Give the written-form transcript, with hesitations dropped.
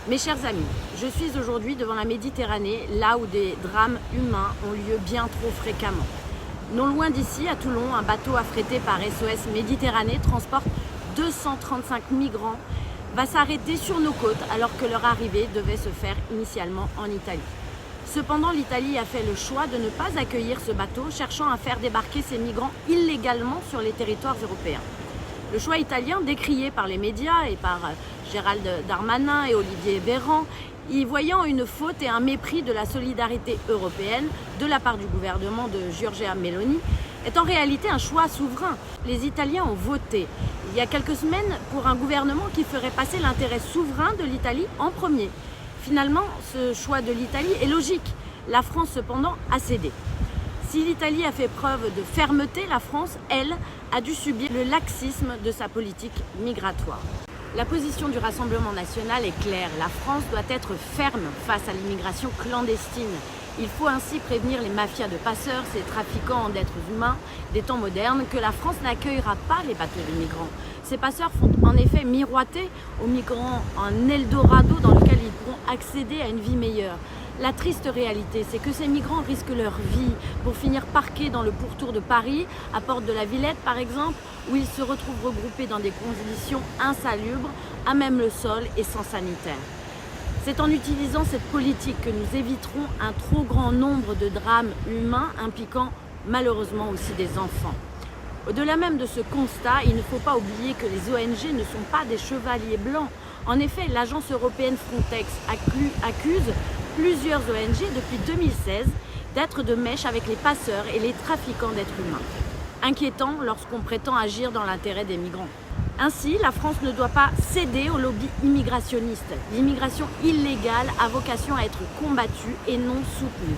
Mes chers amis, je suis aujourd'hui devant la Méditerranée, là où des drames humains ont lieu bien trop fréquemment. Non loin d'ici, à Toulon, un bateau affrété par SOS Méditerranée transporte 235 migrants va s'arrêter sur nos côtes alors que leur arrivée devait se faire initialement en Italie. Cependant, l'Italie a fait le choix de ne pas accueillir ce bateau, cherchant à faire débarquer ces migrants illégalement sur les territoires européens. Le choix italien, décrié par les médias et par Gérald Darmanin et Olivier Véran, y voyant une faute et un mépris de la solidarité européenne de la part du gouvernement de Giorgia Meloni, est en réalité un choix souverain. Les Italiens ont voté il y a quelques semaines pour un gouvernement qui ferait passer l'intérêt souverain de l'Italie en premier. Finalement, ce choix de l'Italie est logique. La France, cependant, a cédé. Si l'Italie a fait preuve de fermeté, la France, elle, a dû subir le laxisme de sa politique migratoire. La position du Rassemblement national est claire. La France doit être ferme face à l'immigration clandestine. Il faut ainsi prévenir les mafias de passeurs, ces trafiquants d'êtres humains des temps modernes, que la France n'accueillera pas les bateaux de migrants. Ces passeurs font en effet miroiter aux migrants un Eldorado dans lequel ils pourront accéder à une vie meilleure. La triste réalité, c'est que ces migrants risquent leur vie pour finir parqués dans le pourtour de Paris, à Porte de la Villette par exemple, où ils se retrouvent regroupés dans des conditions insalubres, à même le sol et sans sanitaire. C'est en utilisant cette politique que nous éviterons un trop grand nombre de drames humains impliquant malheureusement aussi des enfants. Au-delà même de ce constat, il ne faut pas oublier que les ONG ne sont pas des chevaliers blancs. En effet, l'agence européenne Frontex accuse plusieurs ONG depuis 2016 d'être de mèche avec les passeurs et les trafiquants d'êtres humains. Inquiétant lorsqu'on prétend agir dans l'intérêt des migrants. Ainsi, la France ne doit pas céder au lobby immigrationniste. L'immigration illégale a vocation à être combattue et non soutenue.